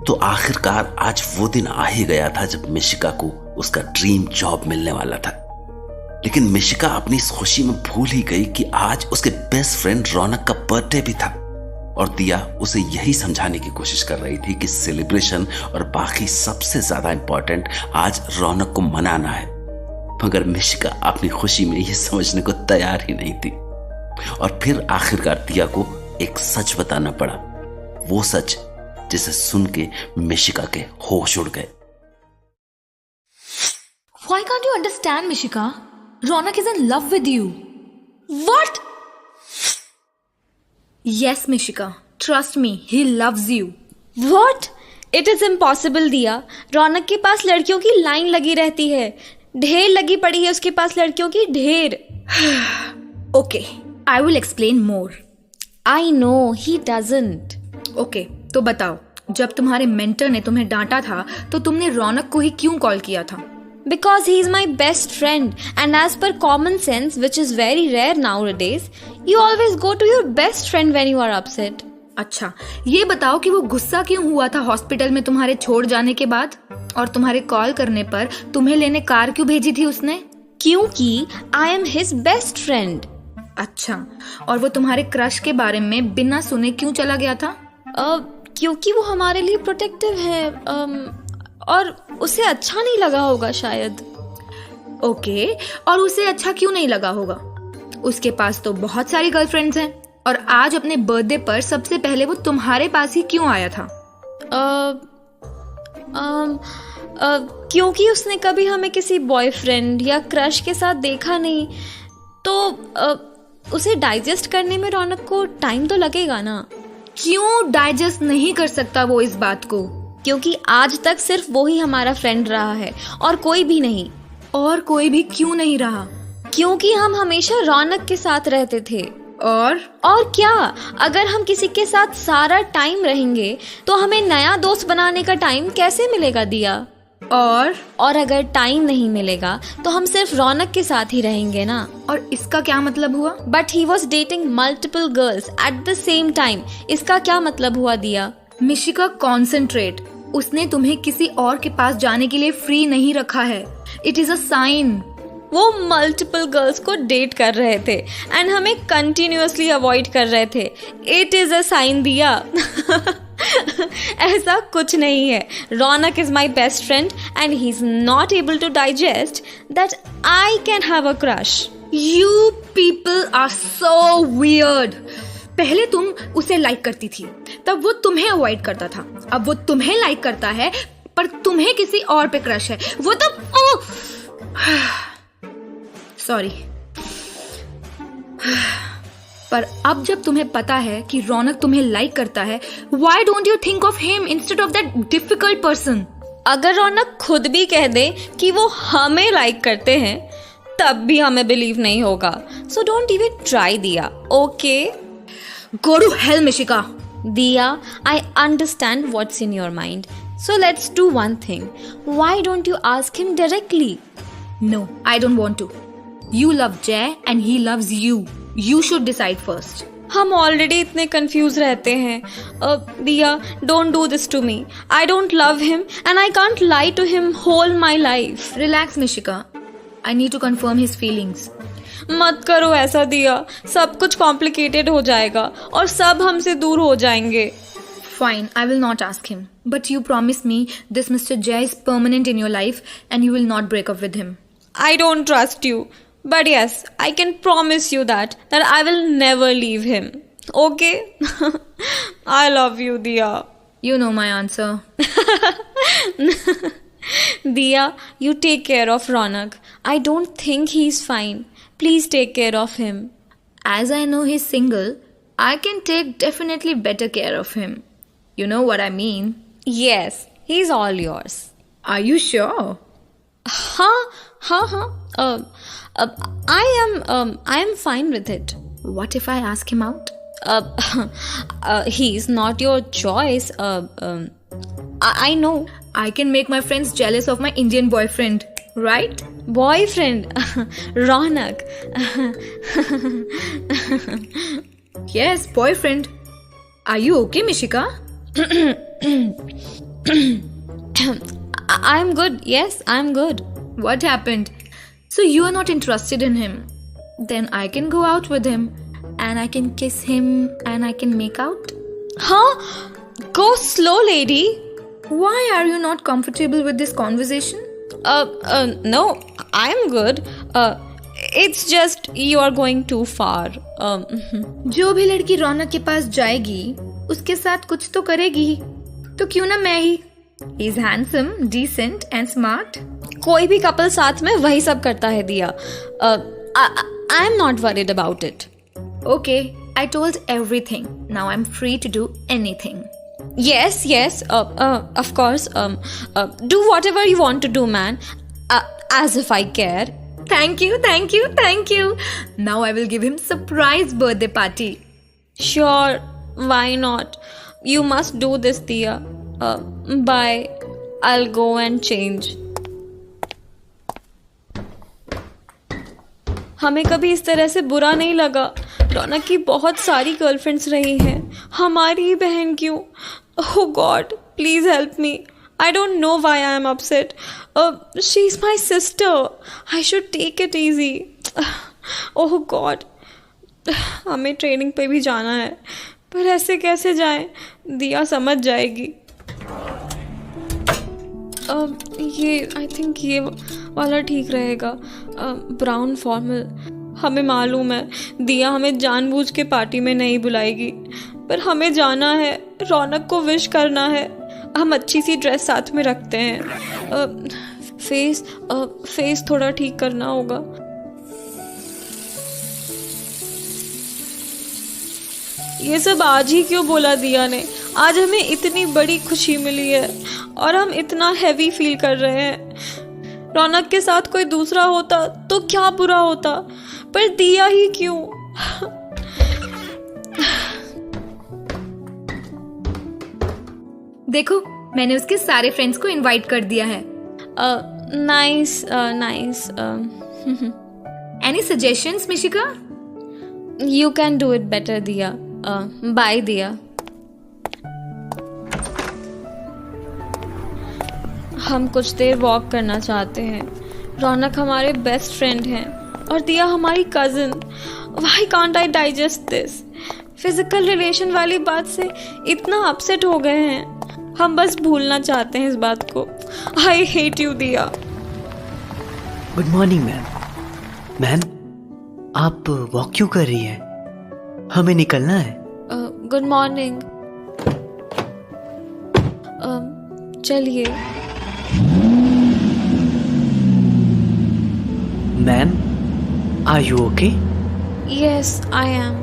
तो आखिरकार आज वो दिन आ ही गया था जब मिशिका को उसका ड्रीम जॉब मिलने वाला था। लेकिन मिशिका अपनी इस खुशी में भूल ही गई कि आज उसके बेस्ट फ्रेंड रौनक का बर्थडे भी था और दिया उसे यही समझाने की कोशिश कर रही थी कि सेलिब्रेशन और बाकी सबसे ज्यादा इंपॉर्टेंट आज रौनक को मनाना है। मगर मिशिका अपनी खुशी में यह समझने को तैयार ही नहीं थी और फिर आखिरकार दिया को एक सच बताना पड़ा, वो सच जिसे सुन के मिशिका के होश उड़ गए। Why can't you understand, Mishika? Ronak is in love with you. What? Yes, Mishika. Trust me, he loves you. What? It is impossible, दिया। रौनक के पास लड़कियों की लाइन लगी रहती है, ढेर लगी पड़ी है उसके पास लड़कियों की ढेर। Okay, I will explain more. I know he doesn't. Okay, तो बताओ, जब तुम्हारे मेंटर ने तुम्हें डांटा था तो तुमने रौनक को ही क्यों कॉल किया था? Because he is my best friend, and as per common sense, which is very rare nowadays, you always go to your best friend when you are upset. अच्छा, ये बताओ कि वो गुस्सा क्यों हुआ था हॉस्पिटल में तुम्हारे छोड़ जाने के बाद, और तुम्हारे कॉल करने पर तुम्हें लेने कार क्यों भेजी थी उसने? क्योंकि I am his best friend. अच्छा, और वो तुम्हारे क्रश के बारे में बिना सुने क्यों चला गया था? क्योंकि वो हमारे लिए प्रोटेक्टिव है, और उसे अच्छा नहीं लगा होगा शायद। ओके, और उसे अच्छा क्यों नहीं लगा होगा? उसके पास तो बहुत सारी गर्लफ्रेंड्स हैं, और आज अपने बर्थडे पर सबसे पहले वो तुम्हारे पास ही क्यों आया था? क्योंकि उसने कभी हमें किसी बॉयफ्रेंड या क्रश के साथ देखा नहीं, तो उसे डाइजेस्ट करने में रौनक को टाइम तो लगेगा ना। क्यों डाइजेस्ट नहीं कर सकता वो इस बात को? क्योंकि आज तक सिर्फ वो ही हमारा फ्रेंड रहा है और कोई भी नहीं। और कोई भी क्यों नहीं रहा? क्योंकि हम हमेशा रौनक के साथ रहते थे। और क्या, अगर हम किसी के साथ सारा टाइम रहेंगे तो हमें नया दोस्त बनाने का टाइम कैसे मिलेगा दिया? और अगर टाइम नहीं मिलेगा तो हम सिर्फ रौनक के साथ ही रहेंगे ना। और इसका क्या मतलब हुआ? But he was dating multiple girls at the same time. इसका क्या मतलब हुआ दिया? मिशिका, कॉन्सेंट्रेट। उसने तुम्हें किसी और के पास जाने के लिए फ्री नहीं रखा है। It is a sign. वो मल्टीपल गर्ल्स को डेट कर रहे थे एंड हमें कंटिन्यूअसली अवॉइड कर रहे थे। इट इज अ साइन दिया। ऐसा कुछ नहीं है। Raunak is my best friend and he is not able to digest that I can have a crush. You people are so weird. पहले तुम उसे लाइक करती थी, तब वो तुम्हें अवॉइड करता था। अब वो तुम्हें लाइक करता है पर तुम्हें किसी और पे क्रश है। वो तो सॉरी। पर अब जब तुम्हें पता है कि रौनक तुम्हें लाइक करता है, why don't you think of him instead of that difficult person? अगर रौनक खुद भी कह दे कि वो हमें लाइक करते हैं तब भी हमें बिलीव नहीं होगा। सो डोंट इवन ट्राई दिया, okay? Go to hell, Mishika. Diya, I understand what's in your mind. So let's do one thing. Why don't you ask him directly? No, I don't want to. You love Jay and he loves you. You should decide first. हम already इतने confuse रहते हैं। दिया, don't do this to me. I don't love him and I can't lie to him whole my life. Relax, Mishika. I need to confirm his feelings. मत करो ऐसा दिया, सब कुछ कॉम्प्लिकेटेड हो जाएगा और सब हमसे दूर हो जाएंगे। Fine, I will not ask him. But you promise me this Mr. Jay is permanent in your life and you will not break up with him. I don't trust you. But yes, I can promise you that I will never leave him. Okay? I love you, Diya. You know my answer. Diya, you take care of Ronak. I don't think he's fine. Please take care of him. As I know he's single, I can take definitely better care of him. You know what I mean? Yes, he's all yours. Are you sure? I am fine with it. What if I ask him out? He's not your choice. I know. I can make my friends jealous of my Indian boyfriend, right? Boyfriend? Ronak. Yes, boyfriend. Are you okay, Mishika? I'm good. Yes, I'm good. What happened? So you are not interested in him. Then I can go out with him and I can kiss him and I can make out. Huh? Go slow, lady. Why are you not comfortable with this conversation? No, I'm good. It's just you are going too far. जो भी लड़की रौनक के पास जाएगी उसके साथ कुछ तो करेगी ही. तो क्यों ना मैं ही. He's handsome, decent and smart. कोई भी कपल साथ में वही सब करता है दिया. I'm not worried about it. Okay, I told everything. Now I'm free to do anything. Yes. Of course. Do whatever you want to do, man. As if I care. Thank you. Now I will give him surprise birthday party. Sure. Why not? You must do this, Diya. Bye. I'll go and change. हमें कभी इस तरह से बुरा नहीं लगा. रौनक की बहुत सारी गर्लफ्रेंड्स रही हैं. हमारी ही बहन क्यों? Oh God, please help me. I don't know why I am upset. She's my sister. I should take it easy. Oh God. हमें ट्रेनिंग पे भी जाना है. पर ऐसे कैसे जाएं? दिया समझ जाएगी. ये आई थिंक ये वाला ठीक रहेगा. Brown formal. हमें मालूम है दिया हमें जानबूझ के पार्टी में नहीं बुलाएगी, पर हमें जाना है. रौनक को विश करना है. हम अच्छी सी ड्रेस साथ में रखते हैं. फेस थोड़ा ठीक करना होगा. ये सब आज ही क्यों बोला दिया ने? आज हमें इतनी बड़ी खुशी मिली है और हम इतना हैवी फील कर रहे हैं. रौनक के साथ कोई दूसरा होता तो क्या बुरा होता, पर दिया ही क्यों? देखो, मैंने उसके सारे फ्रेंड्स को इनवाइट कर दिया है. Nice. Any suggestions Mishika? You can do it better दिया. बाय दिया. हम कुछ देर वॉक करना चाहते हैं. रौनक हमारे बेस्ट फ्रेंड हैं और दिया हमारी cousin. Why can't I digest this? Physical relation वाली बात से इतना अपसेट हो गए हैं. हम बस भूलना चाहते हैं इस बात को. आई हेट यू दिया. Good morning ma'am. मैम, आप वॉक क्यों कर रही है? हमें निकलना है. Good morning. चलिए. Ma'am, are you okay? Yes, I M.